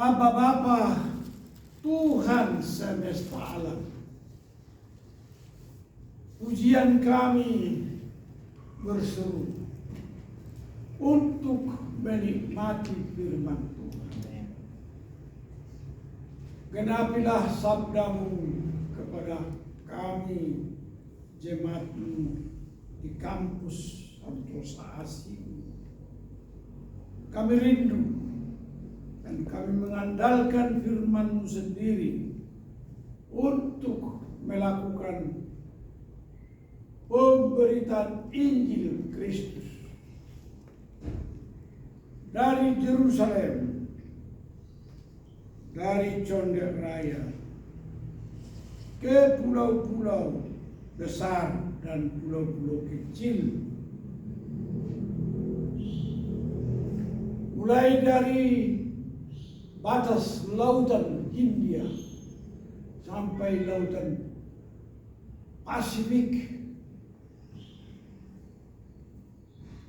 Aba Bapa, Tuhan semesta alam, pujian kami berseru untuk menikmati firman Tuhan. Genapilah sabdamu kepada kami, jemaatmu di kampus Santosa Asih. Kami rindu dan kami mengandalkan firman-Mu sendiri untuk melakukan pemberitaan Injil Kristus dari Yerusalem, dari Condet Raya, ke pulau-pulau besar dan pulau-pulau kecil, mulai dari batas lautan Hindia sampai lautan Pasifik,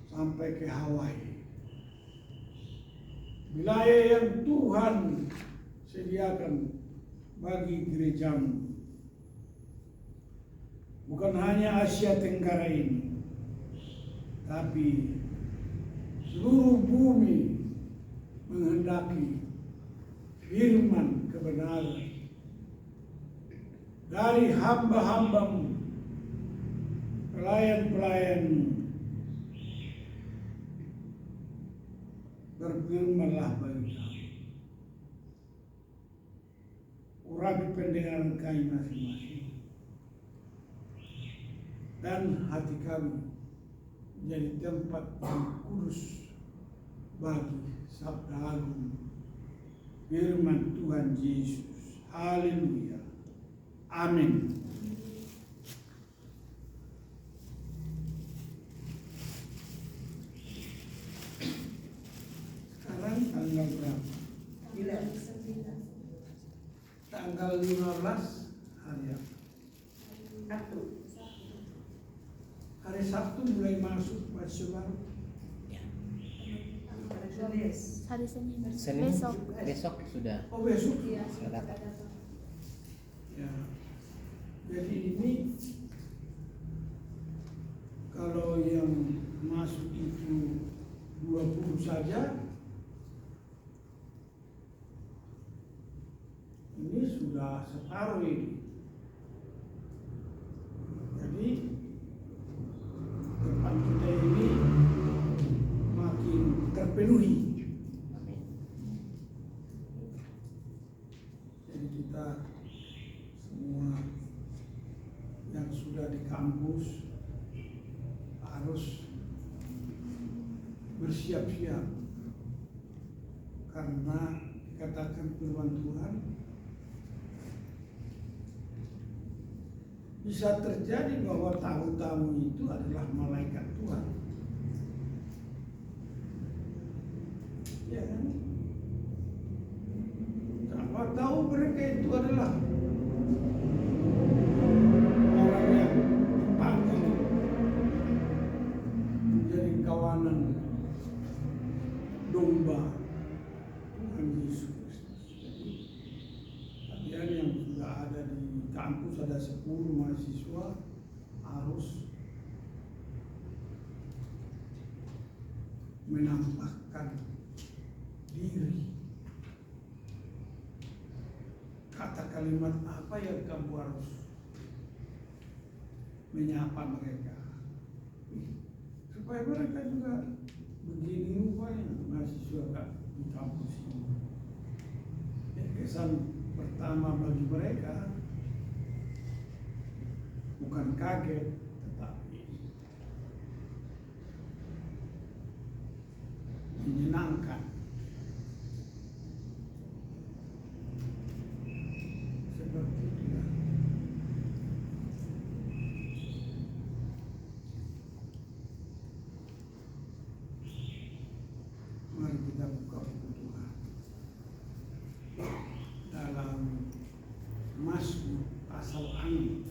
sampai ke Hawaii. Wilayah yang Tuhan sediakan bagi gerejamu. Bukan hanya Asia Tenggara ini, tapi seluruh bumi menghendaki firman kebenaran dari hamba-hambamu, pelayan-pelayanmu. Berfirmanlah bagi kami, urapi pendengaran kami masing-masing, dan hati kami menjadi tempat yang kudus bagi sabda agung firman Tuhan Yesus. Haleluya. Amin. Sekarang tanggal berapa? Tanggal 15 hari apa? Hari Sabtu mulai masuk Masjid Baru. Hari Senin. Besok sudah. Oh, besok? Iya. Sudah dapat. Ya. Jadi ini kalau yang masuk itu 20 saja, ini sudah separuh ini. Jadi tempat kita ini makin terpenuhi. Jadi kita semua yang sudah di kampus harus bersiap-siap, karena dikatakan firman Tuhan bisa terjadi bahwa tamu-tamu itu adalah malaikat Tuhan. Ya kan? Siapa tahu mereka itu adalah orang yang dipanggil menjadi kawanan domba Tuhan Yesus Kristus. Kalian yang sudah ada di kampus, ada 10 mahasiswa, harus menampakkan diri. Kata kalimat apa yang kamu harus menyapa mereka, supaya mereka juga begini rupanya mahasiswa di kampus ini. Ya, kesan pertama bagi mereka bukan kaget, tetapi menyenangkan. Seperti itu. Mari kita buka buku Tuhan dalam Mazmur pasal 6.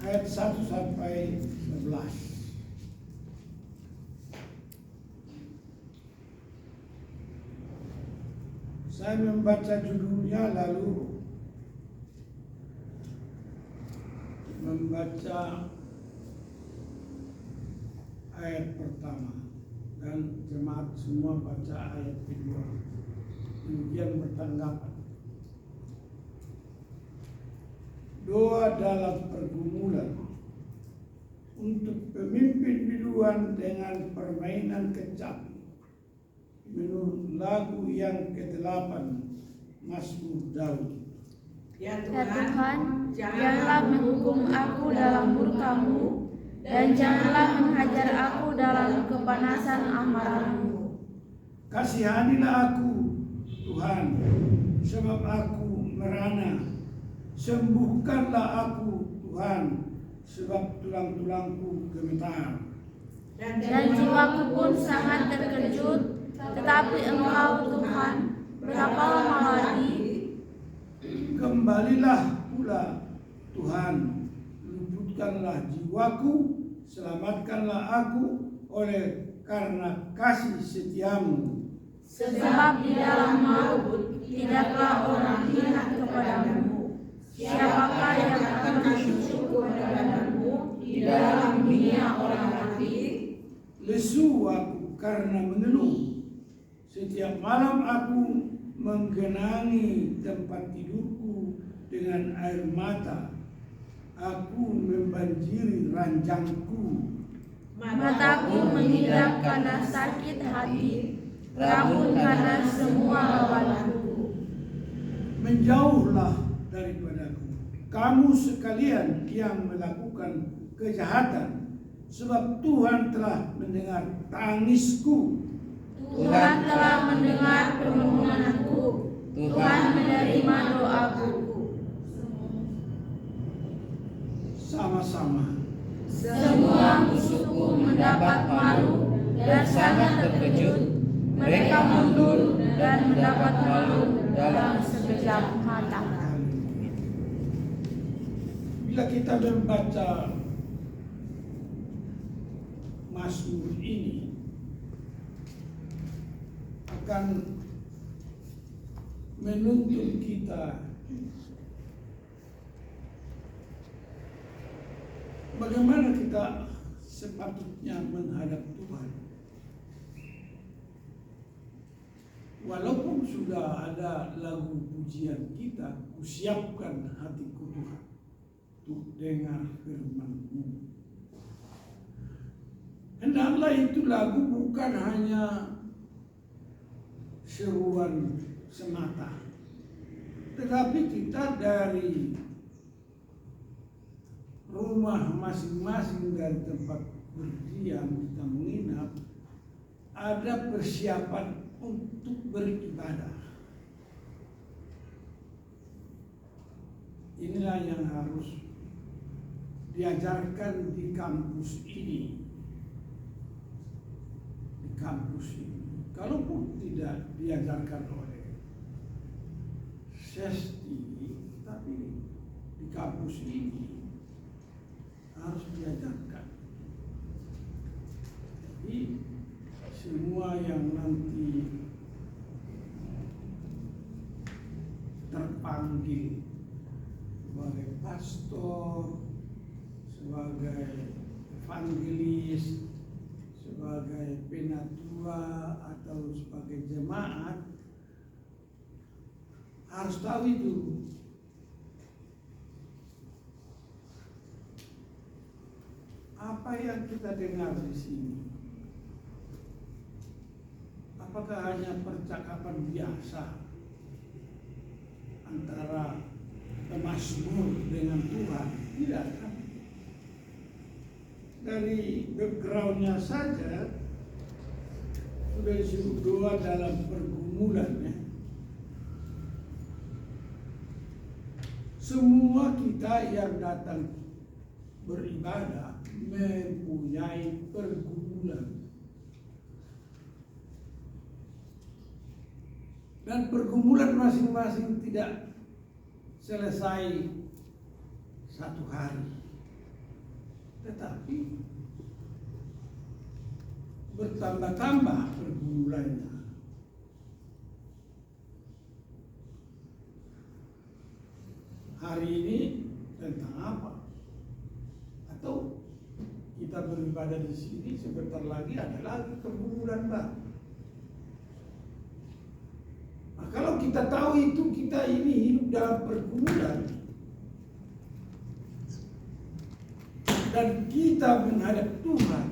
ayat 1 sampai 11. Saya membaca judulnya lalu membaca ayat pertama dan jemaat semua baca ayat kedua. Kemudian bertanggapan. Doa dalam pergumulan untuk pemimpin biduan dengan permainan kecap. Menurut lagu yang ke-8 Mazmur Daud. Ya Tuhan, janganlah menghukum aku dalam murka-Mu, dan janganlah menghajar aku dalam kepanasan amarah-Mu. Kasihanilah aku, Tuhan, sebab aku merana. Sembuhkanlah aku, Tuhan, sebab tulang-tulangku gemetar. Dan jiwaku pun sangat terkejut. Tetapi Engkau, Tuhan, berapa lama lagi? Kembalilah pula, Tuhan, luputkanlah jiwaku, selamatkanlah aku oleh karena kasih setiamu. Sebab di dalam maut tidaklah orang hina kepadamu. Siapakah yang akan bersyukur kepadamu di dalam dunia orang mati? Lesu aku karena mengeluh. Setiap malam aku menggenangi tempat tidurku dengan air mata. Aku membanjiri ranjangku. Mataku mengidap karena sakit hati, rabun karena semua lawanku. Menjauhlah daripadaku, kamu sekalian yang melakukan kejahatan, sebab Tuhan telah mendengar tangisku. Tuhan telah mendengar permohonanku. Tuhan menerima doaku. Sama-sama. Semua musuhku mendapat malu dan sangat terkejut. Mereka mundur dan mendapat malu dalam sekejap mata. Bila kita membaca Mazmur ini, akan menuntun kita bagaimana kita sepatutnya menghadap Tuhan. Walaupun sudah ada lagu pujian kita, kusiapkan hatiku Tuhan untuk dengar firman-Mu. Hendaklah itu lagu bukan hanya seruan semata, tetapi kita dari rumah masing-masing, dari tempat berdiam kita menginap, ada persiapan untuk beribadah. Inilah yang harus diajarkan di kampus ini. Di kampus ini. Kalaupun tidak diajarkan oleh SESTI, tapi di kampus ini harus diajarkan. Jadi semua yang nanti terpanggil sebagai pastor, sebagai evangelis, sebagai penatua atau sebagai jemaat harus tahu itu. Apa yang kita dengar di sini? Apakah hanya percakapan biasa antara pemazmur dengan Tuhan? Tidak kan? Dari backgroundnya saja sudah disebut doa dalam pergumulan ya. Semua kita yang datang beribadah mempunyai pergumulan. Dan pergumulan masing-masing tidak selesai satu hari. tetapi bertambah-tambah pergumulannya. Hari ini tentang apa? Atau kita beribadah di sini, sebentar lagi ada lagi pergumulan baru. Nah, kalau kita tahu itu, kita ini hidup dalam pergumulan dan kita menghadap Tuhan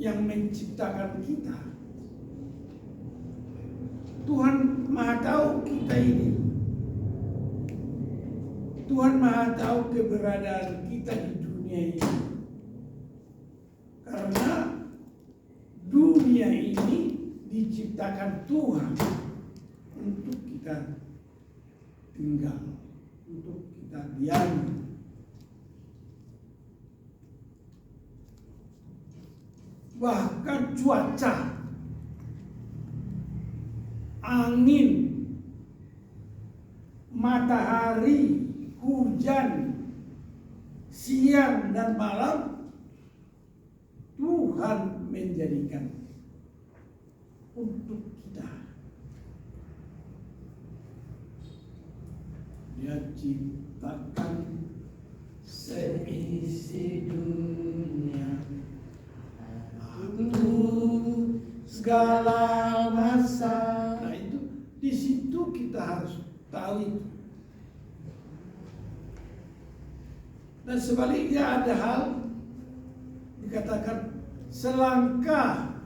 yang menciptakan kita. Tuhan Maha tahu kita ini. Tuhan Maha tahu keberadaan kita di dunia ini. Karena dunia ini diciptakan Tuhan untuk kita tinggal, untuk kita diami. Bahkan cuaca, angin, matahari, hujan, siang dan malam, Tuhan menjadikan untuk kita. Dia ciptakan seisi dunia, waktu, segala masa. Nah itu, di situ kita harus tahu itu. Dan sebaliknya ada hal dikatakan selangkah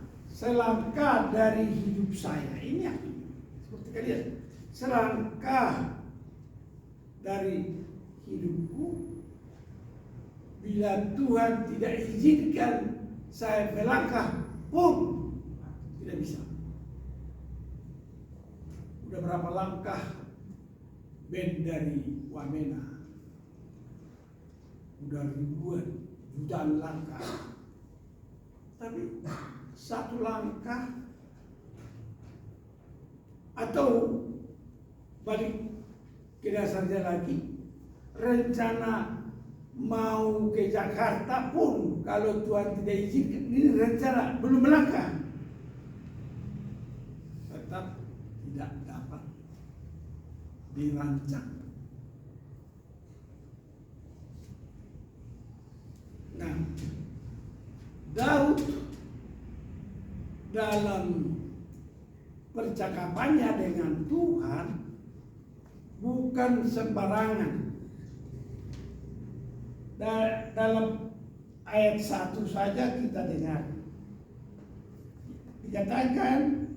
dari hidup saya. Ini artinya seperti kalian, selangkah dari hidupku bila Tuhan tidak izinkan saya melangkah pun tidak bisa. Udah berapa langkah band dari Wamena? Udah ribuan, jutaan langkah. Tapi satu langkah atau balik ke dasarnya lagi, rencana mau ke Jakarta pun kalau Tuhan tidak izinkan, ini rencana belum melangkah, tetap tidak dapat dirancang. Nah, Daud dalam percakapannya dengan Tuhan bukan sembarangan. Dalam ayat 1 saja kita dengar dikatakan,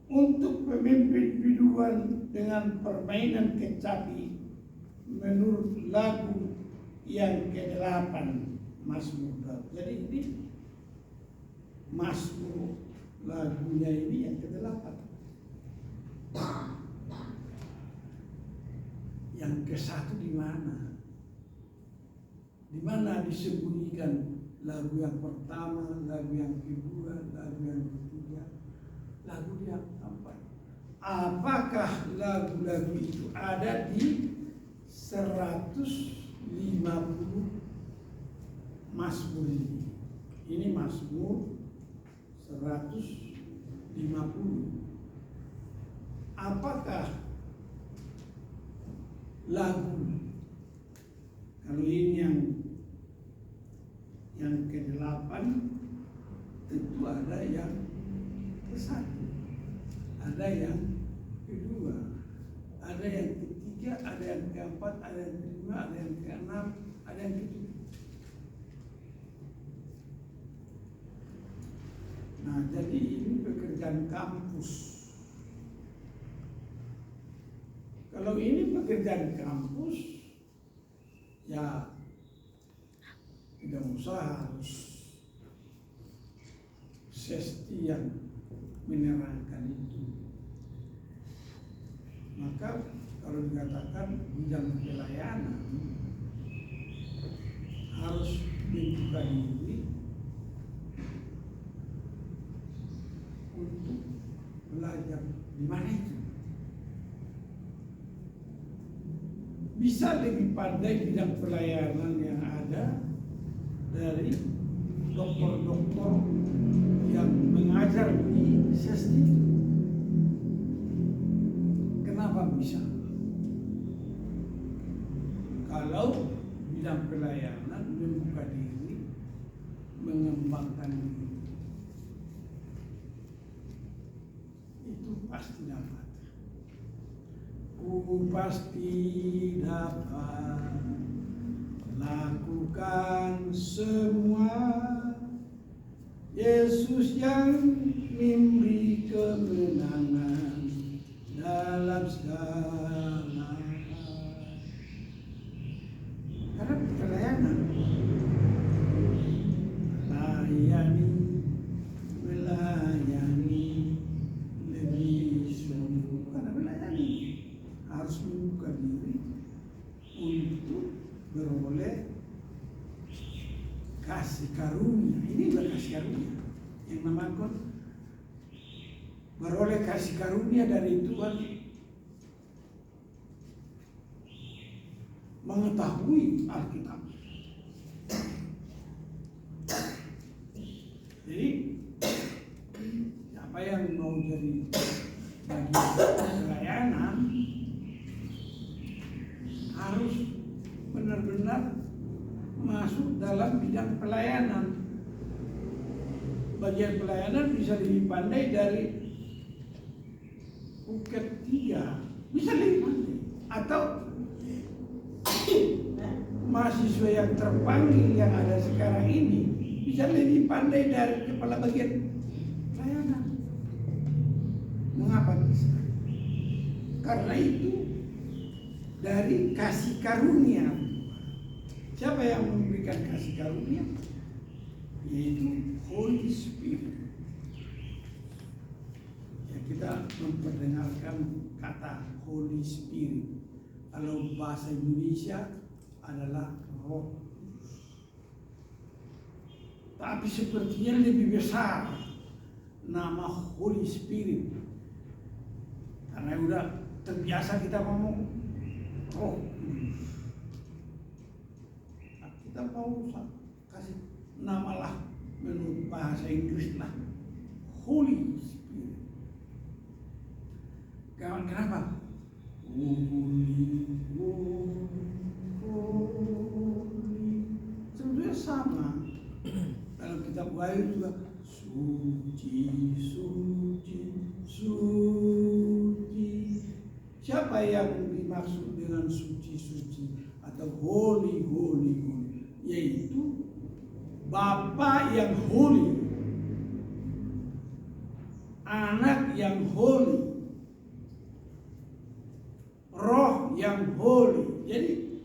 untuk pemimpin biduan dengan permainan kecapi menurut lagu yang ke-8 Mazmur Daud. Jadi ini Mazmur, lagunya ini yang ke-8. Yang ke-1 di mana? Di mana disembunyikan lagu yang pertama, lagu yang kedua, lagu yang ketiga, lagu yang keempat? Apakah lagu-lagu itu ada di 150 Mazmur ini? Ini Mazmur 150. Apakah lagu, kalau ini yang ke-8, tentu ada yang ke-1, ada yang kedua, ada yang ketiga, ada yang ke-4, ada yang ke-5, ada yang ke-6, ada yang ke-7. Nah, jadi ini pekerjaan kampus. Kalau ini pekerjaan kampus, ya tidak usah harus sesti yang menerangkan itu. Maka kalau dikatakan bidang pelayanan harus membuka diri untuk belajar di mana itu. bisa lebih pandai bidang pelayanan yang ada dari dokter-dokter yang mengajar di SESTI. Kenapa bisa? Kalau bidang pelayanan membuka diri, mengembangkan diri, itu pasti dapat. Ku pasti dapat lakukan semua. Yesus yang memberi kemenangan dalam segala hal. Karena pelayanan, melayani lebih sungguh. Karena melayani harus membuka diri untuk beroleh kasih karunia. Ini berkasih karunia yang namakan beroleh kasih karunia dari Tuhan, mengetahui Alkitab. Jadi siapa yang mau jadi bagian pelayanan harus benar-benar masuk dalam bidang pelayanan. Bagian pelayanan bisa lebih pandai dari Uket 3, bisa lebih pandai. Atau mahasiswa yang terpanggil yang ada sekarang ini bisa lebih pandai dari kepala bagian pelayanan. Mengapa bisa? Karena itu dari kasih karunia. Siapa yang memberikan kasih karunia? Yaitu Holy Spirit. Ya, kita memperdengarkan kata Holy Spirit. Kalau bahasa Indonesia adalah Roh. Tapi sepertinya lebih besar nama Holy Spirit. Karena udah terbiasa kita ngomong Roh. Kita mau kasih nama lah menurut bahasa Inggris lah, Holy Spirit. Kenapa? Holy. Sebetulnya sama. Dalam kitab Wahyu juga suci, suci, suci. Siapa yang dimaksud dengan suci, suci atau holy, holy, holy? Yaitu Bapa yang holy, Anak yang holy, Roh yang holy. Jadi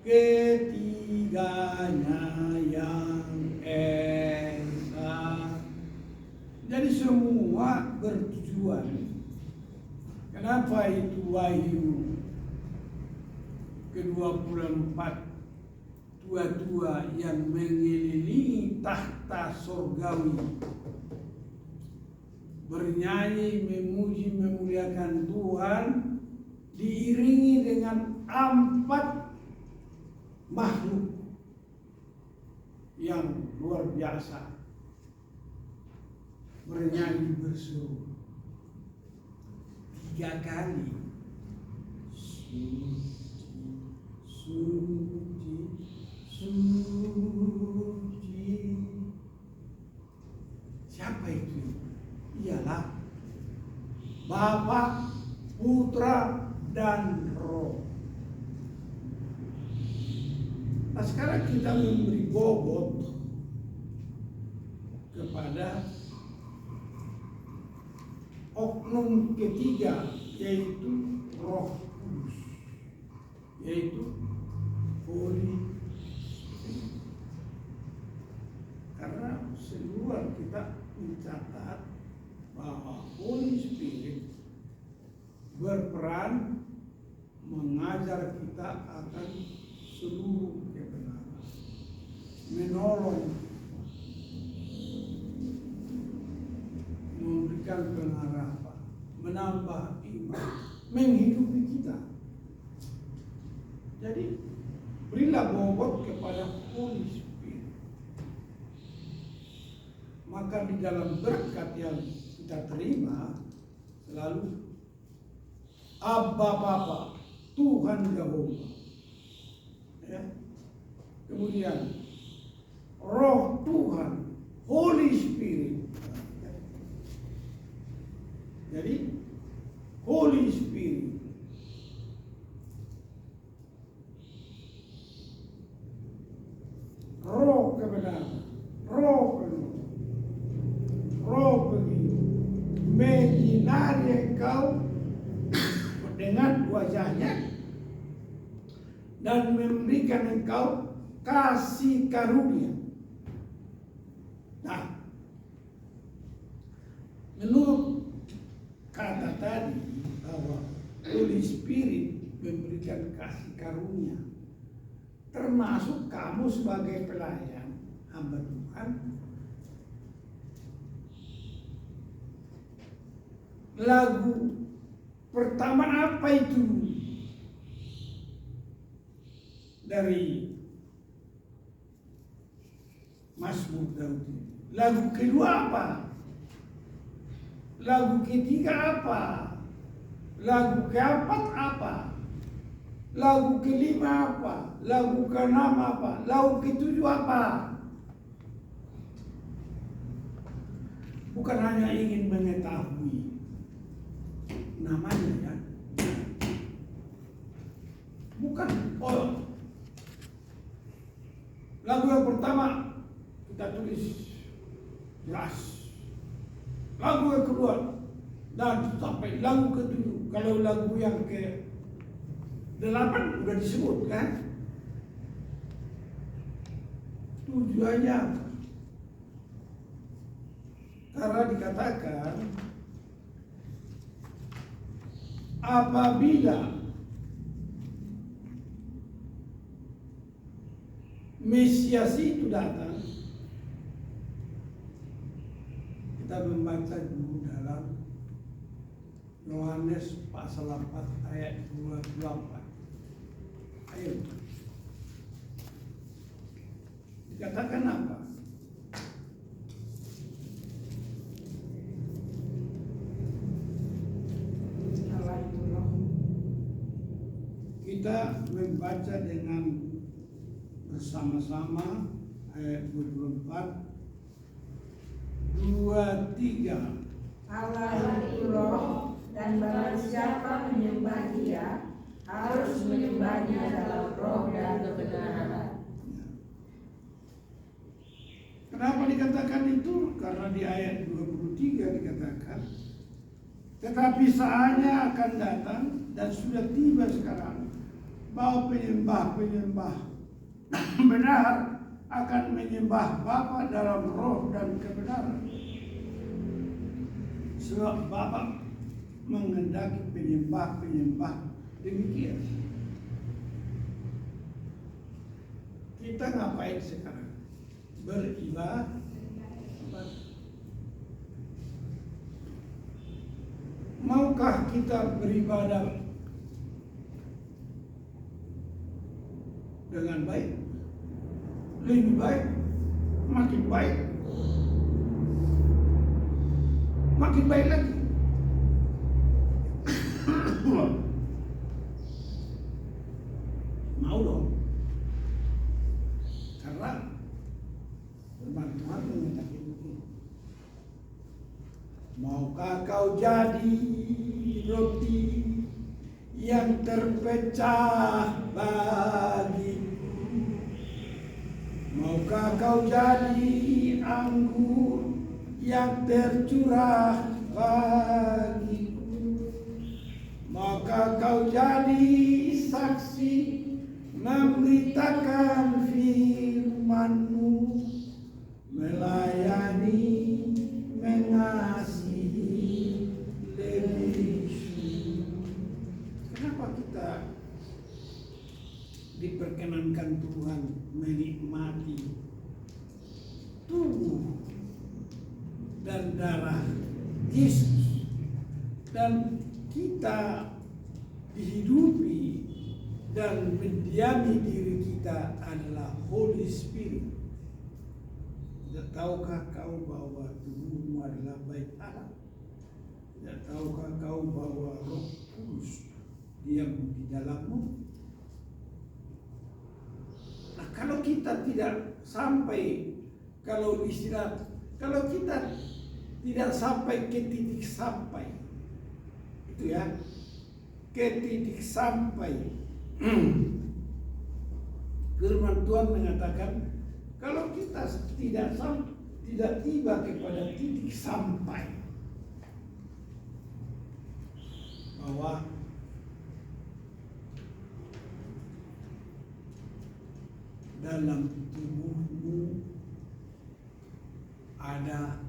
ketiganya yang esa. Jadi semua bertujuan. Kenapa itu Wahyu ke-24 tua-tua yang mengelilingi tahta surgawi bernyanyi, memuji, memuliakan Tuhan, diiringi dengan 4 makhluk yang luar biasa bernyanyi berseru 3 kali, suci, suci, suci. Siapa itu? Ialah Bapa, Putra, dan Roh. Nah, sekarang kita memberi bobot kepada oknum ketiga, yaitu Roh Kudus, yaitu Holy Spirit. Karena seluruh kita mencatat bahwa Holy Spirit berperan mengajar kita akan seluruh kebenaran, menolong, memberikan pengharapan, menambah iman, menghidupi kita. Jadi berilah bobot kepada Holy Spirit. Maka di dalam berkat yang kita terima selalu Abba Bapa, Tuhan Yehova. Ya. Kemudian Roh Tuhan, Holy Spirit. Jadi Holy Spirit. Roh kebenaran, Roh penuh, Roh begitu menyinari engkau dengan wajahnya dan memberikan engkau kasih karunia. Nah, menurut kata tadi bahwa Holy Spirit memberikan kasih karunia, termasuk kamu sebagai pelayan hamba Tuhan, lagu pertama apa itu dari Mazmur Daud? Lagu kedua apa? Lagu ketiga apa? Lagu keempat apa? Lagu kelima apa? Lagu keenam apa? Lagu ketujuh apa? Bukan hanya ingin mengetahui namanya ya. Bukan. Oh, lagu yang pertama kita tulis jelas. Lagu yang kedua dan sampai lagu ketujuh. Kalau lagu yang ke 8 udah disebut kan? Tujuannya apa? Karena dikatakan apabila Mesias itu datang, kita membaca dulu dalam Yohanes pasal 4 ayat 24. Ayo. Dikatakan apa? Kita membaca dengan bersama-sama ayat 24 2-3. Allah itu roh, dan barang siapa menyembah Dia harus menyembahnya dalam roh dan kebenaran. Kenapa dikatakan itu? Karena di ayat 23 dikatakan, tetapi saatnya akan datang dan sudah tiba sekarang bahwa penyembah-penyembah benar akan menyembah Bapa dalam roh dan kebenaran. Sebab Bapa menghendaki penyembah-penyembah demikian. Kita ngapain sekarang? Beribadah. Maukah kita beribadah dengan baik? Lebih baik? Makin baik? Makin baik lagi? Mau dong? Karena firman Tuhan mengatakan begini, maukah kau jadi roti yang terpecah bagiku? Maukah kau jadi anggur yang tercurah bagiku? Maka kau jadi saksi memberitakan firman-Mu, melayani, mengasihi, lebih syukur. Kenapa kita diperkenankan Tuhan menikmati tubuh dan darah Yesus, dan kita dihidupi dan mendiami diri kita adalah Holy Spirit. Tidak tahukah kau bahwa tubuhmu adalah bait Allah? Tidak tahukah kau bahwa Roh Kudus diam di dalammu? Nah, kalau kita tidak sampai, kalau kita tidak sampai ke titik sampai, itu ya, ke titik sampai. Firman Tuhan mengatakan, kalau kita tidak tiba kepada titik sampai, bahwa dalam tubuhmu ada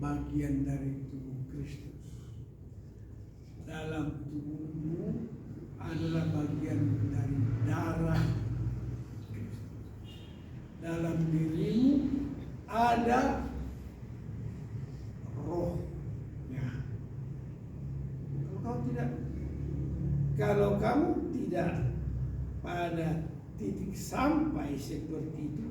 bagian dari tubuh Kristus. Dalam tubuhmu adalah bagian dari darah Kristus. Dalam dirimu ada rohnya. Kalau kamu tidak pada titik sampai seperti itu,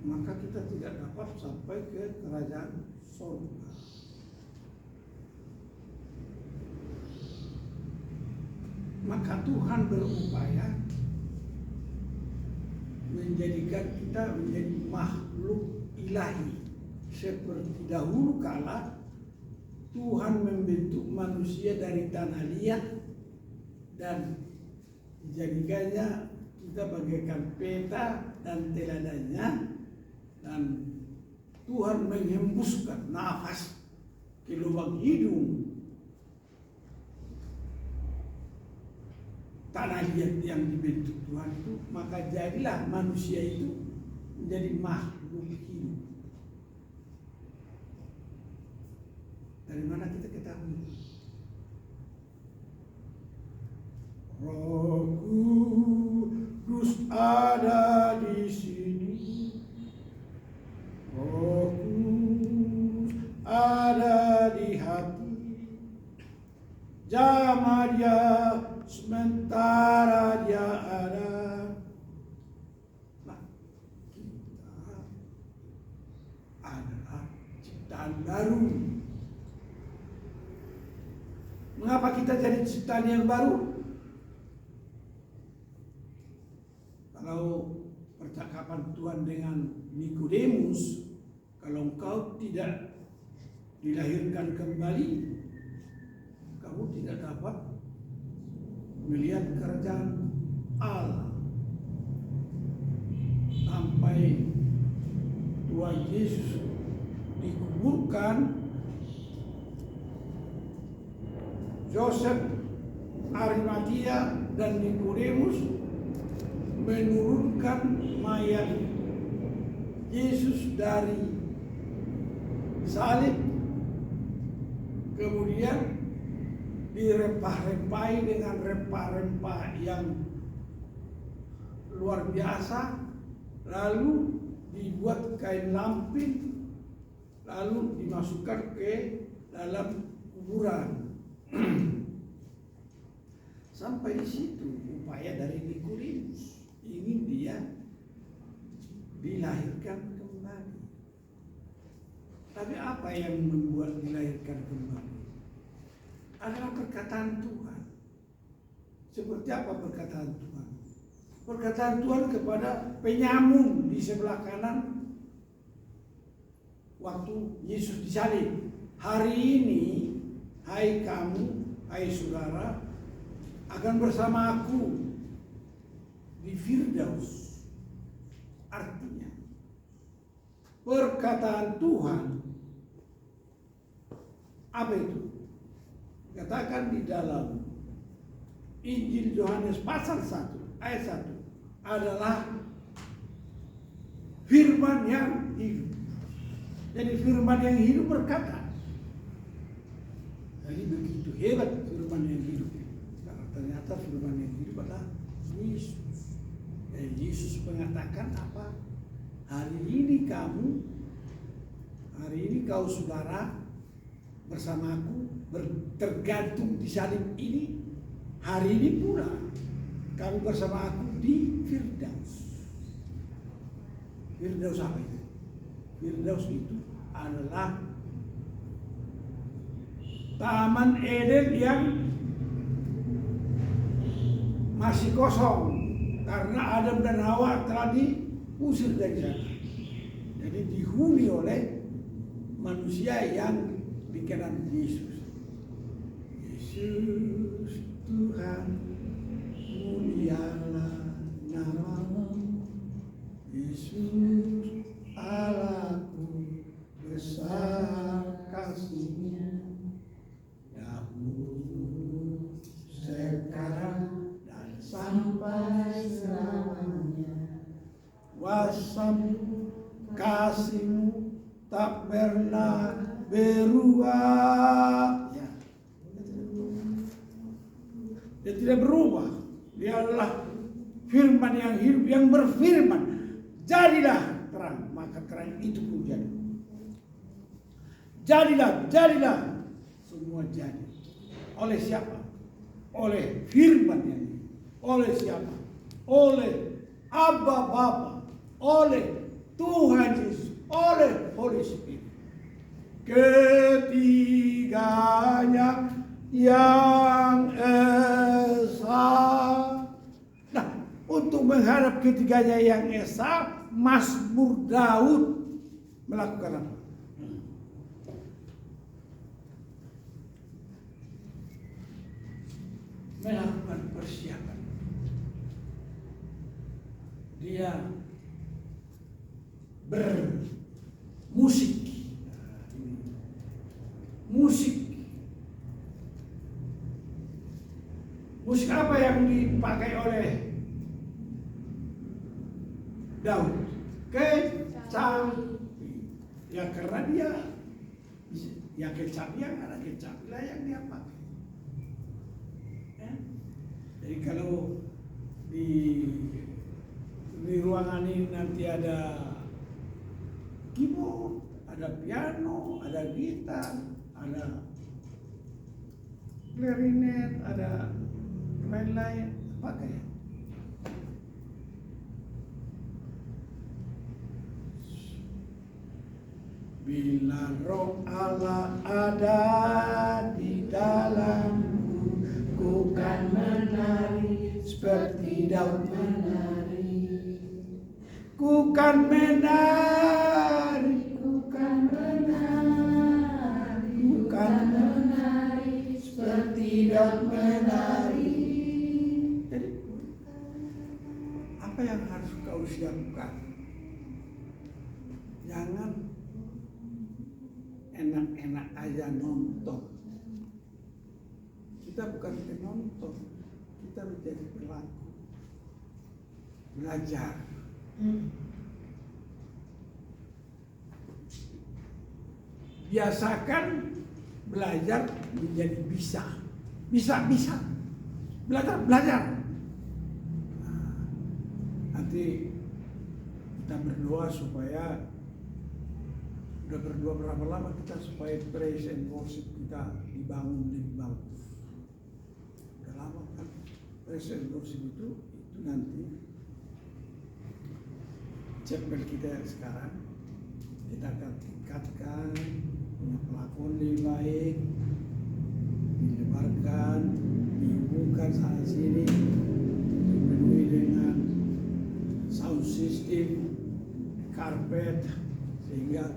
maka kita tidak dapat sampai ke kerajaan surga. Maka Tuhan berupaya menjadikan kita menjadi makhluk ilahi. Seperti dahulu kala Tuhan membentuk manusia dari tanah liat dan dijadikannya kita bagaikan peta dan teladannya, dan Tuhan menghembuskan nafas ke lubang hidung tanah liat yang dibentuk Tuhan itu, maka jadilah manusia itu menjadi makhluk hidup. Dari mana kita ketahui? Roh Kudus ada di sini. Roh Kudus ada di hati. Jamah dia sementara dia ada. Nah, kita adalah ciptaan baru. Mengapa kita jadi ciptaan yang baru? Kalau percakapan Tuhan dengan Nikodemus, kalau engkau tidak dilahirkan kembali, kamu tidak dapat melihat kerajaan Allah. Sampai Tuhan Yesus dikuburkan, Joseph, Arimatia, dan Nikodemus menurunkan mayat Yesus dari salib, kemudian dirempah-rempahi dengan rempah-rempah yang luar biasa, lalu dibuat kain lampin, lalu dimasukkan ke dalam kuburan. Sampai di situ upaya dari Nikodemus, ingin dia dilahirkan kembali. Tapi apa yang membuat dilahirkan kembali? Adalah perkataan Tuhan. Seperti apa perkataan Tuhan? Perkataan Tuhan kepada penyamun di sebelah kanan waktu Yesus disalib. Hari ini, hai kamu, hai saudara, akan bersama aku di Firdaus. Artinya, perkataan Tuhan, apa itu? Katakan di dalam Injil Yohanes pasal 1 ayat 1 adalah firman yang hidup. Jadi firman yang hidup berkata. Jadi begitu hebat firman yang hidup. Karena ternyata firman yang hidup adalah Yesus. Dan Yesus mengatakan apa? Hari ini kau saudara, bersamaku, tergantung di salib ini. Hari ini pula kamu bersama aku di Firdaus. Firdaus apa itu? Firdaus itu adalah Taman Eden yang masih kosong karena Adam dan Hawa telah diusir dari sana. Jadi dihuni oleh manusia yang dikenan Yesus. Yesus Tuhan, mulialah nama-Mu. Yesus Allahku, besar kasih-Nya. Dahulu, sekarang, dan sampai selamanya. Kuasa-Mu, kasih-Mu tak pernah berubah. Ya. Dia tidak berubah. Dia adalah firman yang hidup, yang berfirman, jadilah terang, maka terang itu pun jadi. Jadilah, semua jadi. Oleh siapa? Oleh firman yang hidup. Oleh siapa? Oleh Abba Bapa, oleh Tuhan Yesus, oleh Holy Spirit. Ketiganya yang esa. Nah, untuk menghadap ketiganya yang esa, Mazmur Daud melakukan apa? Melakukan persiapan. Dia bermusik. Musik apa yang dipakai oleh Daud? Kecapi. Ya karena dia ya kecapi, yang ada kecapi lah yang dia pakai. Ya. Jadi kalau di ruangan ini nanti ada keyboard, ada piano, ada gitar, ada klarinet, ada lain-lain, pakai. Bila Roh Allah ada di dalamku, ku kan menari seperti Daud menari. Ku kan menari, seperti Daud menari. Jadi, apa yang harus kau siapkan? Jangan enak-enak aja nonton. Kita bukan penonton, kita menjadi pelaku. Belajar. Biasakan belajar menjadi bisa. Belajar. Nah, nanti kita berdoa supaya, udah berdoa berapa lama kita supaya praise and worship kita dibangun lebih bagus. Udah lama kan praise and worship itu nanti chapel kita sekarang kita akan tingkatkan, punya pelakuan lebih baik, dilebarkan, diumumkan sana sini, dipenuhi dengan sound system, karpet, sehingga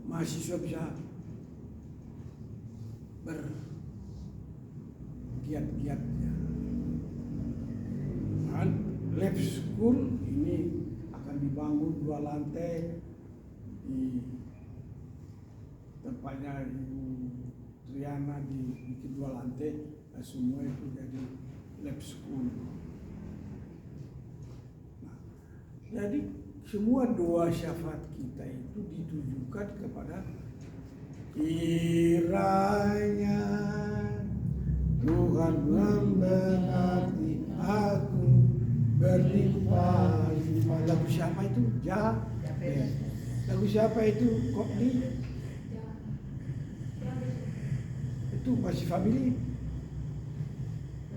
mahasiswa bisa bergiat-giatnya. Dan lab school ini akan dibangun 2 lantai di tempatnya Ibu Triana, dibikin 2 lantai, dan semua itu jadi lab school. Nah, jadi semua doa syafaat kita itu ditujukan kepada kiranya Tuhan memberkati aku berlimpah. Lagu siapa itu? Jabez. Lagu siapa itu? Kopli? Itu masih family?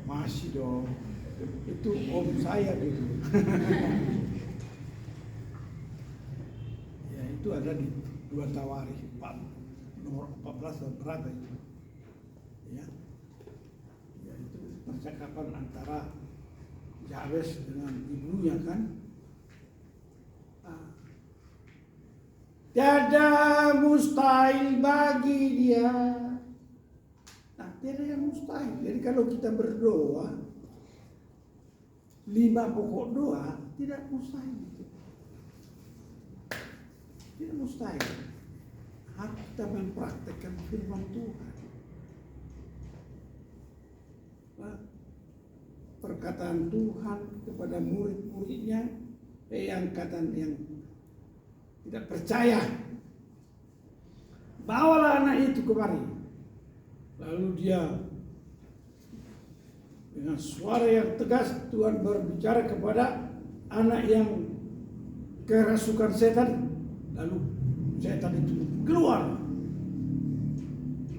Masih dong. Itu om saya gitu. Ya itu ada di dua Tawarikh nomor 14 atau berapa itu? Ya. Ya itu percakapan antara Jabez dengan ibunya kan. Tiada mustahil bagi dia. Nah, tiada yang mustahil. Jadi kalau kita berdoa 5 pokok doa tidak mustahil. Tidak mustahil. Harus kita mempraktekkan firman Tuhan. Nah, perkataan Tuhan kepada murid-muridnya yang tidak percaya, bawalah anak itu kemari. Lalu dia dengan suara yang tegas Tuhan berbicara kepada anak yang kerasukan setan. Lalu setan itu keluar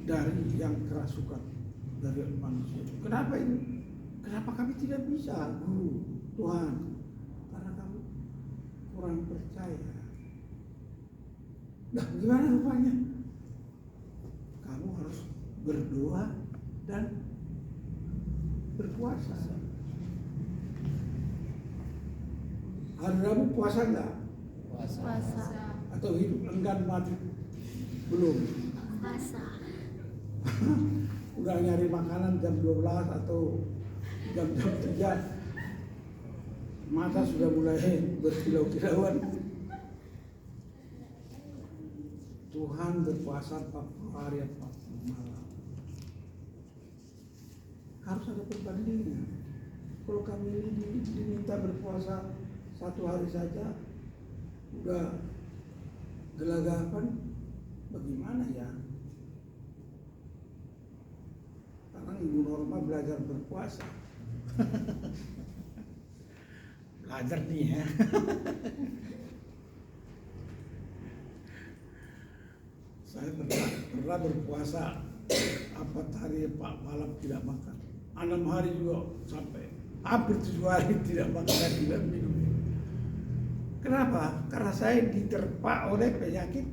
dari yang kerasukan dari manusia. Kenapa ini? Kenapa kami tidak bisa, Guru, Tuhan? Karena kami kurang percaya. Nah, gimana rupanya? Kamu harus berdoa dan berpuasa. Hari Rabu puasa enggak? Puasa. Atau hidup enggan mati? Belum. Puasa. Udah nyari makanan jam 12 atau jam-jam 3. Mata sudah mulai berkilau-kilauan. Tuhan berpuasa 40 hari 40 malam. Harus ada perbandingan. Kalau kami ini diminta berpuasa 1 hari saja, udah gelagapan, bagaimana ya? Sekarang Ibu Norma belajar berpuasa. Belajar nih ya. Saya pernah berpuasa 4 hari 4 malam tidak makan. 6 hari juga sampai hampir 7 hari tidak makan dan tidak minum. Kenapa? Karena saya diterpa oleh penyakit.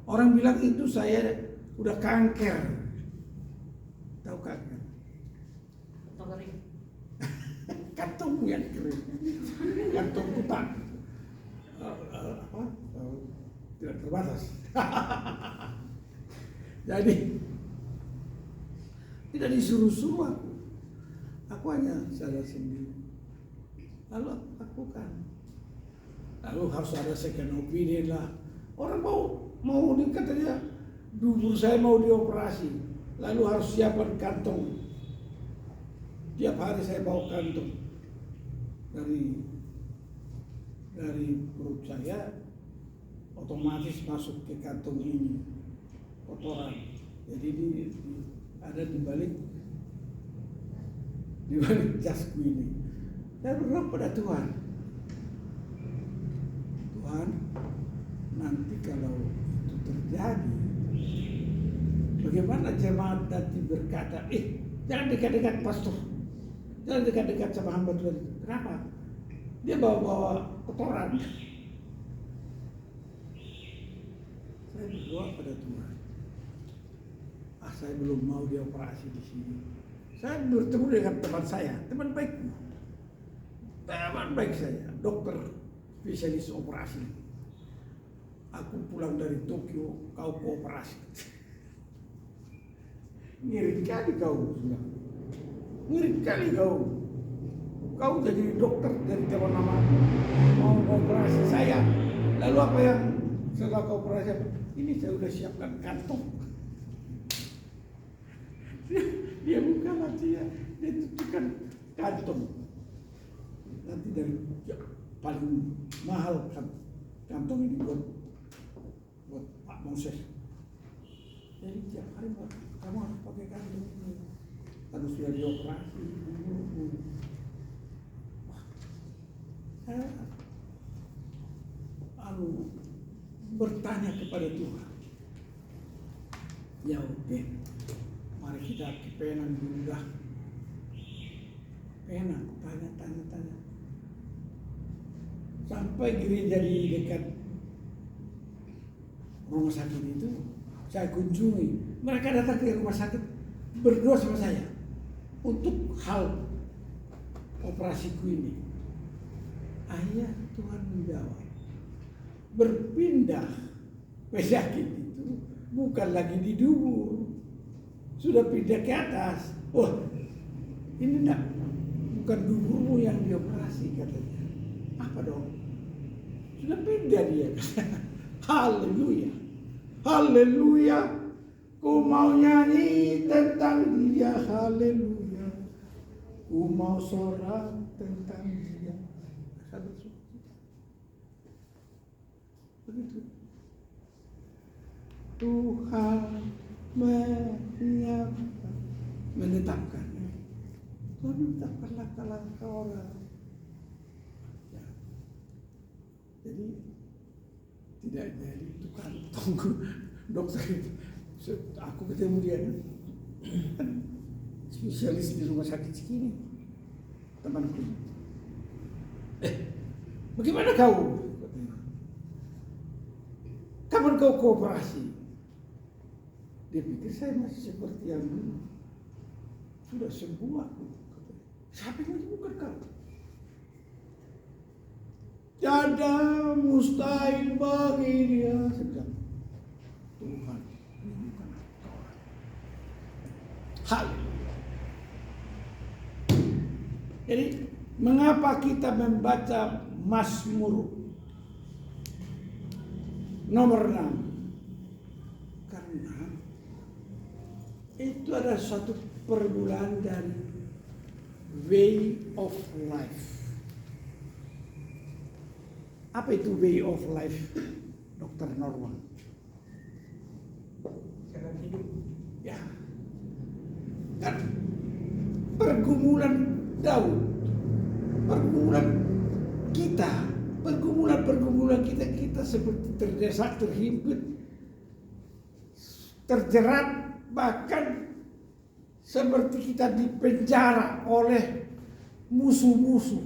Orang bilang itu saya udah kanker. Tahu kanker? Kantong yang kering. Kantong kutak. Tidak terbatas. Jadi tidak disuruh-suruh aku. Aku hanya sadar sendiri. Lalu aku lakukan. Lalu harus ada second opinion lah. Orang mau katanya dubur saya mau dioperasi. Lalu harus siapkan kantong. Tiap hari saya bawa kantong dari perut saya, otomatis masuk ke kantong ini kotoran. Jadi ada di balik jasku ini. Saya berdoa pada Tuhan. Tuhan, nanti kalau itu terjadi, bagaimana jemaat nanti berkata, jangan dekat-dekat pastor, jangan dekat-dekat sama hamba Tuhan. Kenapa? Dia bawa kotoran. Saya berdoa pada Tuhan. Saya belum mau dioperasi di sini. Saya bertemu dengan teman saya, teman baik saya, dokter spesialis operasi. Aku pulang dari Tokyo, kau operasi. Ngiri kali kau, ngiri kali kau. Kau jadi dokter dari zaman nama mau operasi saya. Lalu apa yang setelah kau operasi? Ini saya sudah siapkan kantong. Dia buka matinya, dia tutupkan kantong. Nanti dari paling mahal kantong ini buat Pak Moses. Jadi tiap hari kamu harus pakai kantong ini. Harus sudah dioperasi. Wah, saya bertanya kepada Tuhan. Ya oke, mari kita ke Penang dulu dah. Penang, tanya. Sampai gereja di dekat rumah sakit itu, saya kunjungi. Mereka datang ke rumah sakit berdoa sama saya untuk hal operasiku ini. Ayah, Tuhan menjawab. Berpindah penyakit itu bukan lagi di dubur, sudah pindah ke atas. Wah, ini enggak, bukan duburmu yang dioperasi katanya. Apa dong? Sudah pindah dia. Haleluya, haleluya. Ku mau nyanyi tentang dia, haleluya. Ku mau sorak tentang dia. Begitu. Tuhan menetapkan. Tuhan menetapkan langkah-langkah orang. Ya. Jadi tidak jadi itu kan tunggu dokter itu. Aku ketemu dia kan spesialis di rumah sakit segini, temanku. Bagaimana kau? Kapan kau kooperasi? Dia pikir saya masih seperti yang dulu. Sudah sembuh aku. Siapa yang menyembuhkan kau? Tiada mustahil bagi dia. Sedang Tuhan menyembuhkan kau. Haleluya. Jadi mengapa kita membaca Mazmur nomor 6? Karena itu adalah suatu permulaan dari way of life. Apa itu way of life, Dr. Norman? Cara hidup. Ya. Kan pergumulan Daud, pergumulan kita seperti terdesak, terhimpit, terjerat, bahkan seperti kita dipenjara oleh musuh-musuh.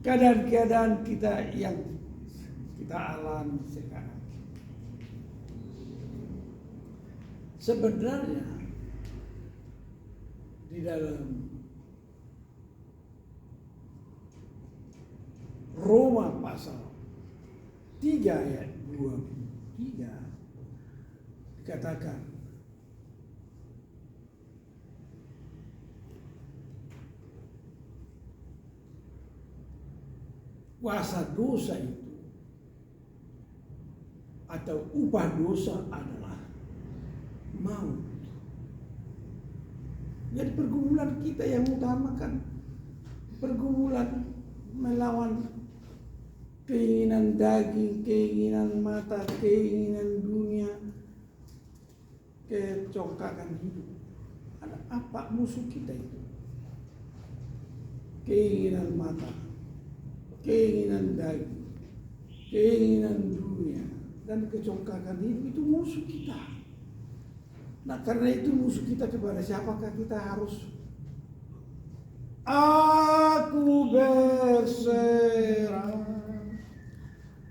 Keadaan-keadaan kita yang kita alami sekarang. Sebenarnya di dalam Roma pasal 3 ayat 23 dikatakan kuasa dosa itu atau upah dosa adalah maut. Jadi pergumulan kita yang utamakan pergumulan melawan keinginan daging, keinginan mata, keinginan dunia, kecongkakan hidup. Ada apa musuh kita itu? Keinginan mata, keinginan daging, keinginan dunia, dan kecongkakan hidup itu musuh kita. Nah, karena itu musuh kita kepada siapakah kita harus? Aku berserah,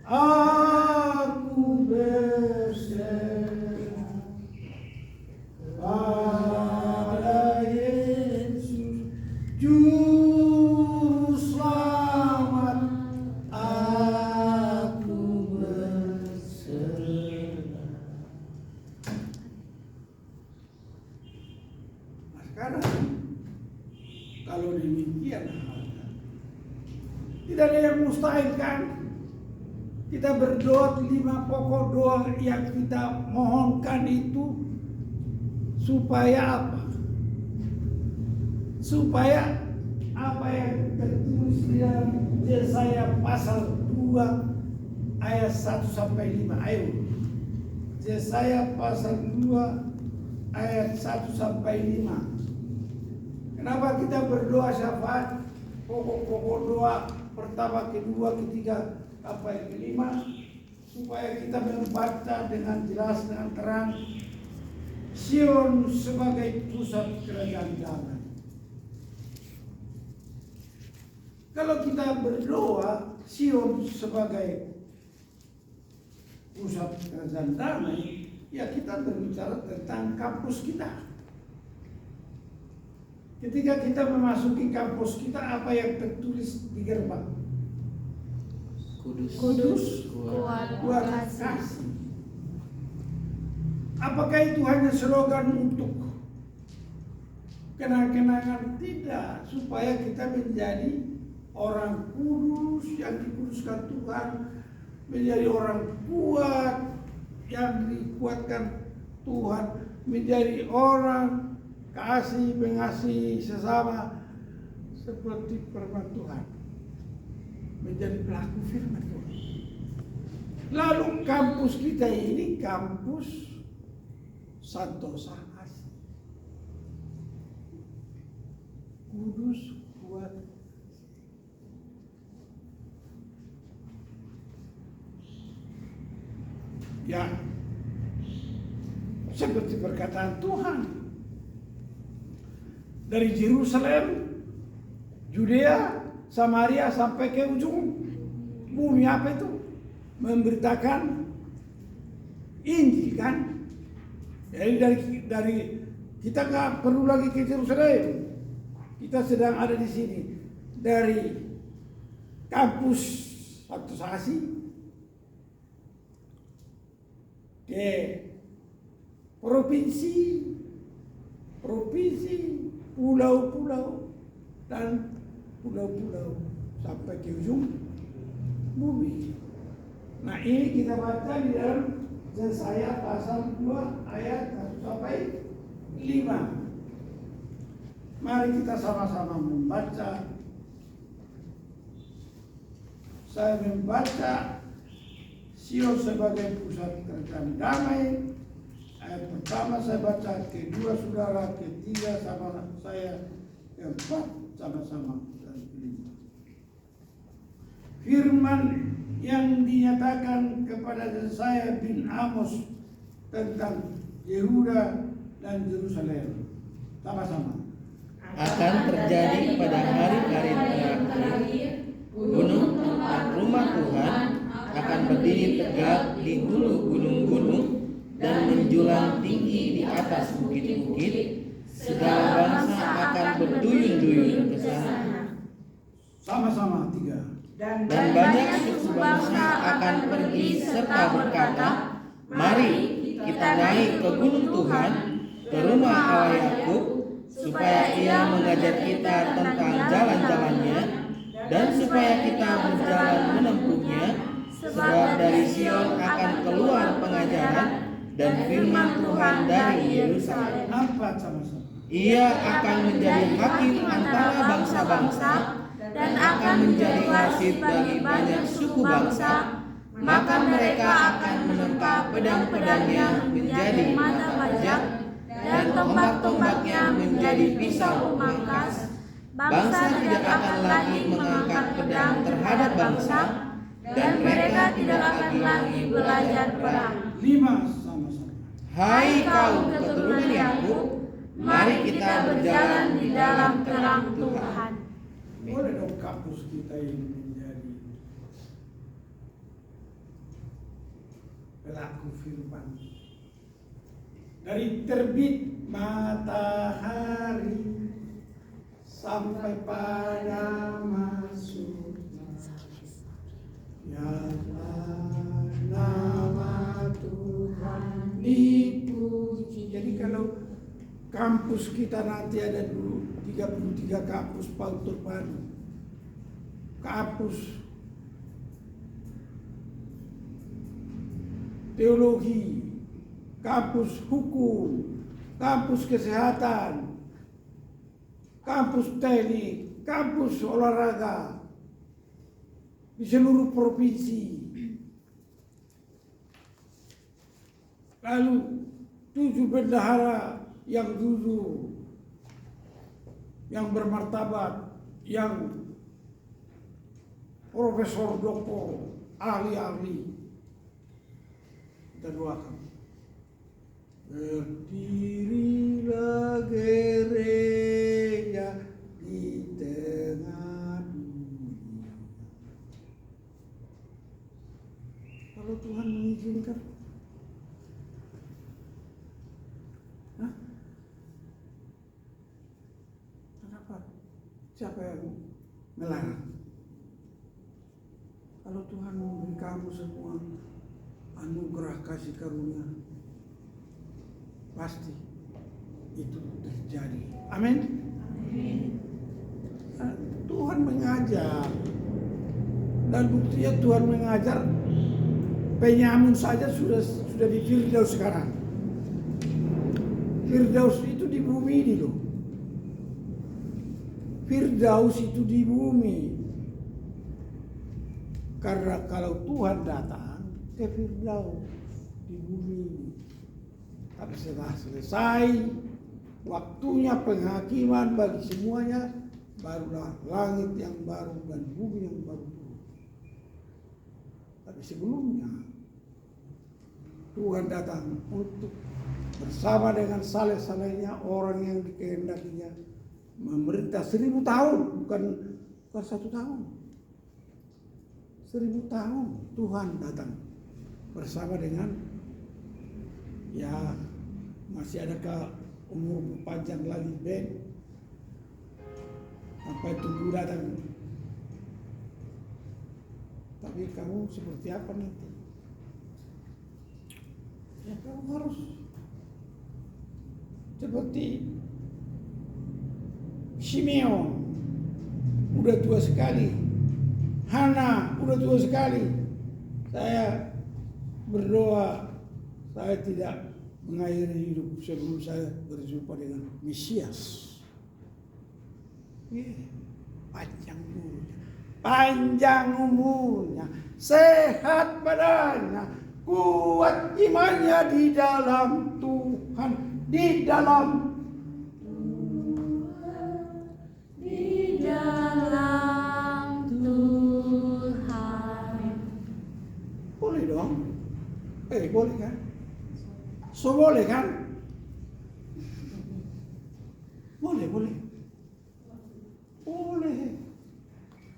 aku berserah pada Yesus Juru Selamat. Aku berserah. Nah, sekarang kalau demikian halnya, tidak ada yang mustahil kan? Kita berdoa 5 pokok doa yang kita mohonkan itu supaya apa? Supaya apa yang tertulis di dalam Yesaya pasal 2 ayat 1 sampai 5. Ayo. Yesaya pasal 2 ayat 1 sampai 5. Kenapa kita berdoa syafaat? Pokok-pokok doa pertama, kedua, ketiga apa yang kelima, supaya kita membaca dengan jelas, dengan terang, Sion sebagai pusat kerajaan damai. Kalau kita berdoa Sion sebagai pusat kerajaan damai, ya kita berbicara tentang kampus kita. Ketika kita memasuki kampus kita, apa yang tertulis di gerbang? Kudus, kuat, Buat kasih. Apakah itu hanya slogan untuk kenang-kenangan? Tidak, supaya kita menjadi orang kudus yang dikuduskan Tuhan, menjadi orang kuat yang dikuatkan Tuhan, menjadi orang kasih mengasihi sesama seperti firman Tuhan, menjadi pelaku firman Tuhan. Lalu kampus kita ini kampus Santosa Asih, kudus, kuat. Ya, seperti perkataan Tuhan, dari Yerusalem, Judea, Samaria sampai ke ujung bumi. Apa itu? Memberitakan Injil, kan? Jadi dari kita nggak perlu lagi ke Yerusalem. Kita sedang ada di sini. Dari kampus Santosa Asih ke provinsi, pulau-pulau dan pulau-pulau sampai ke ujung bumi. Nah, ini kita baca di dalam Yesaya pasal 2 ayat 1 sampai 5. Mari kita sama-sama membaca. Saya membaca Sion sebagai pusat kerajaan damai. Ayat pertama saya baca, kedua saudara, ketiga sama saya, keempat sama-sama, dan kelima. Firman yang dinyatakan kepada Yesaya bin Amos tentang Yehuda dan Yerusalem. Sama-sama. akan terjadi pada hari-hari terakhir, gunung tempat rumah Tuhan akan berdiri tegak di hulu gunung-gunung dan menjulang tinggi di atas bukit-bukit. Segala bangsa akan berduyun-duyun ke sana. Sama-sama, tiga. Dan banyak suku bangsa akan pergi serta berkata, "Mari kita naik ke gunung Tuhan, ke rumah Allah Yakub, supaya Ia mengajar kita tentang jalan-jalannya, dan supaya kita berjalan menempuhnya. Sebab dari Sion akan keluar pengajaran dan firman Tuhan dari Yerusalem. Empat sama-sama. Ia akan menjadi hakim antara bangsa-bangsa dan akan menjadi wasit bagi banyak suku bangsa. Maka mereka akan menempa pedang-pedangnya menjadi mata pajak dan tombak-tombaknya menjadi pisau pemangkas. Bangsa tidak akan lagi mengangkat pedang terhadap bangsa, dan mereka tidak akan lagi belajar perang. Lima sama-sama. Hai kaum keturunan Yakub, mari kita berjalan di dalam terang Tuhan. Boleh dong kampus kita ini menjadi pelaku firman. Dari terbit matahari sampai pada masuknya, biarlah nama Tuhan dipuji. Jadi kalau kampus kita nanti ada dulu 33 kampus Paul Turban, kampus teologi, kampus hukum, kampus kesehatan, kampus teknik, kampus olahraga di seluruh provinsi. Lalu 7 bendahara yang jujur, yang bermartabat, yang profesor doktor, ahli-ahli. Kita doakan. Berdirilah gereja di tengah dunia. Kalau Tuhan mengizinkan, kenapa? Siapa yang melarang? Kalau Tuhan memberi kamu semua anugerah kasih karunia, pasti itu terjadi. Amin. Tuhan mengajar, dan buktinya Tuhan mengajar. Benyamin saja sudah di Firdaus sekarang. Firdaus itu di bumi ini loh. Firdaus itu di bumi. Karena kalau Tuhan datang ke Firdaus di bumi ini, tapi setelah selesai waktunya penghakiman bagi semuanya, barulah langit yang baru dan bumi yang baru. Tapi sebelumnya Tuhan datang untuk bersama dengan saleh-salehnya orang yang dikehendakinya memerintah 1000 tahun, bukan 1 tahun. 1000 tahun Tuhan datang bersama dengan, ya masih adakah umur panjang lagi Ben sampai tunggu datang. Tapi kamu seperti apa nanti? Ya kamu harus seperti Simeon, udah tua sekali. Hana udah tua sekali. Saya berdoa saya tidak mengakhiri hidup sebelum saya berjumpa dengan Mesias. Panjang umurnya, sehat badannya, kuat imannya di dalam Tuhan, di dalam Tuhan. Boleh dong? Boleh kan? So boleh kan? Boleh.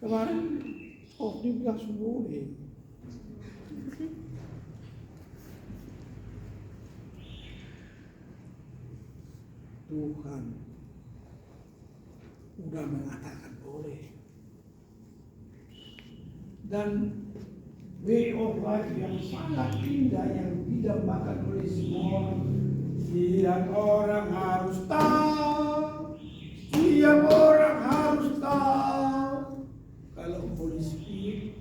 Kemarin dia bilang boleh. Tuhan udah mengatakan boleh. Dan way of life yang sangat indah yang didambakan oleh semua orang. Setiap orang harus tahu. Setiap orang harus tahu. Kalau Holy Spirit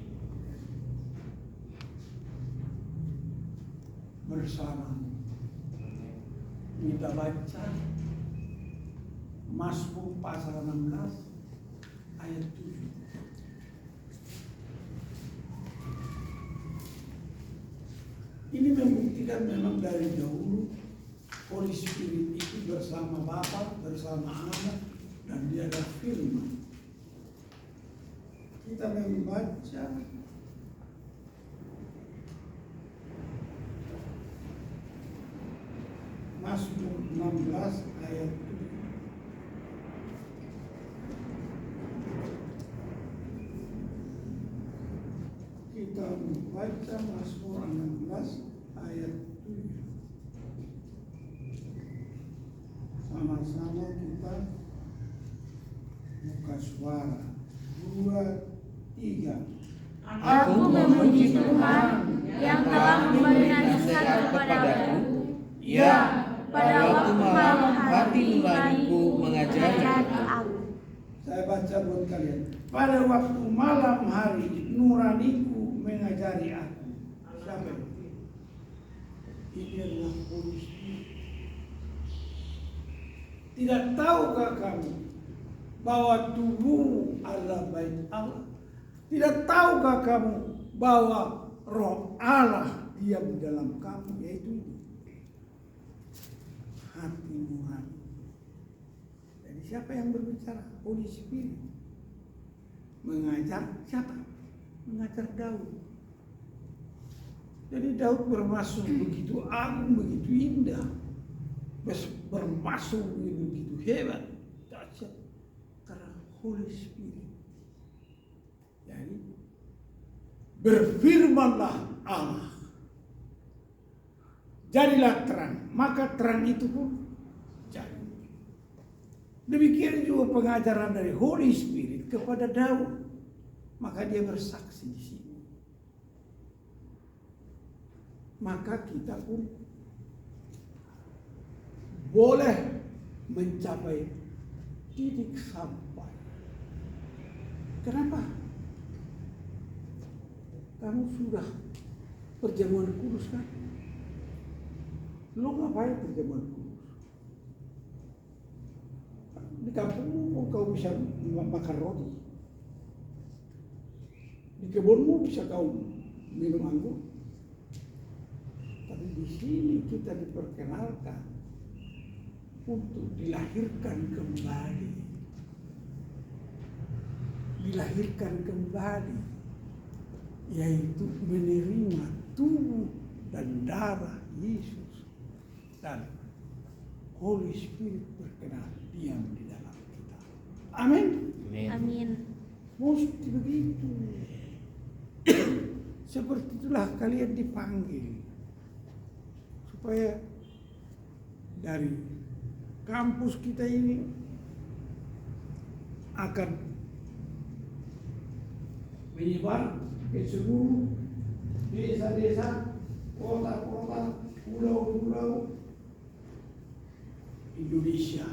bersama, kita baca Mazmur pasal 16 ayat 7. Ini membuktikan memang dari dahulu Holy Spirit itu bersama Bapa, bersama Anak, dan dia ada firman. Kita membaca Mazmur 16 ayat 7. Kita membaca Mazmur 16 ayat 7. Sama-sama kita buka suara. 2, 3. Aku memuji Tuhan yang telah memberi nasihat kepadaku. Ya, pada waktu malam hati nuraniku mengajari aku. Saya baca buat kalian. Pada waktu malam hari nuraniku mengajari aku. Siapa itu? Ini adalah Holy Spirit. Tidak tahukah kamu bahwa tubuhmu adalah bait Allah? Tidak tahukah kamu bahwa Roh Allah diam di dalam kamu, yaitu hati nurani. Jadi siapa yang berbicara? Holy Spirit. Mengajar siapa? Mengajar Daud. Jadi Daud bermasuk begitu agung, begitu indah, bermasuk begitu hebat, dahsyat, karena Holy Spirit. Jadi berfirmanlah Allah, jadilah terang, maka terang itu pun jadi. Demikian juga pengajaran dari Holy Spirit kepada Daud, maka dia bersaksi di sini. Maka kita pun boleh mencapai titik sampai. Kenapa? Kamu sudah perjamuan kudus kan? Lo ngapain perjamuan kudus? Di kampungmu kau bisa makan roti. Di kebunmu bisa kau minum anggur. Tapi di sini kita diperkenalkan untuk dilahirkan kembali. Dilahirkan kembali, yaitu menerima tubuh dan darah Yesus, dan Holy Spirit berkenan diam di dalam kita. Amin. Amin. Mesti begitu. Seperti itulah kalian dipanggil, supaya dari kampus kita ini akan menyebar ke seluruh desa-desa, kota-kota, pulau-pulau Indonesia.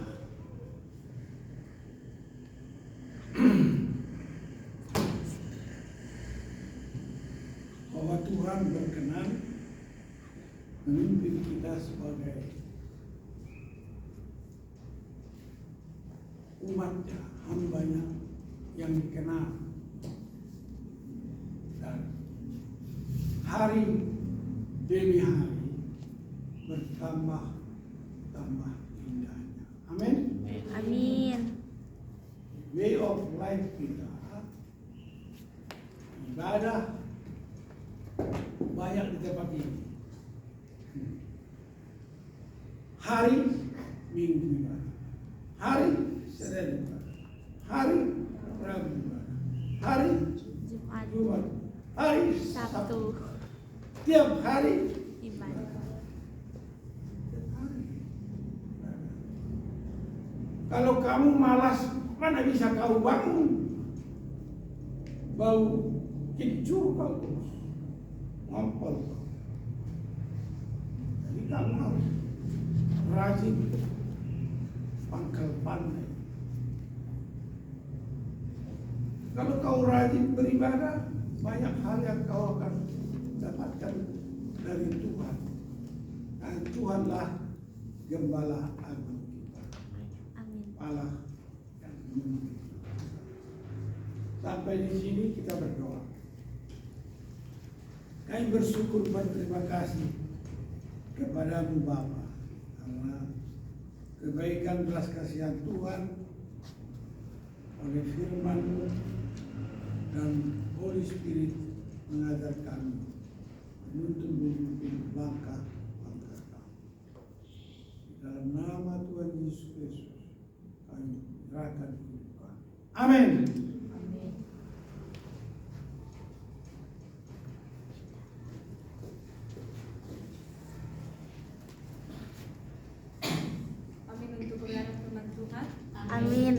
Bahwa Tuhan berkenan memimpin kita sebagai umatnya, hambanya yang dikenal, dan hari demi hari bertambah indahnya. Amin. Amin. Way of life kita, ibadah banyak di tempat ini. Hari Minggu ibadah, hari Senin ibadah, hari Rabu ibadah, hari Jumat, hari Sabtu. Tiap hari Ibadah. Kalau kamu malas, mana bisa kau bangun? Bau kencur kau terus, ngompol. Jadi kamu harus rajin, pangkal pandai. Kalau kau rajin beribadah, banyak hal yang kau akan dapatkan dari Tuhan. Dan Tuhanlah Gembala Agung kita. Amin. Allah yang memimpin. Sampai di sini kita berdoa. Kami bersyukur dan terima kasih kepadamu Bapa, karena kebaikan belas kasihan Tuhan oleh firman-Mu dan Holy Spirit mengajar kami menuntun memimpin langkah kami. Dalam nama Tuhan Yesus Kristus kami serahkan hidup kami. Amin. Amin untuk kebenaran firman Tuhan. Amin.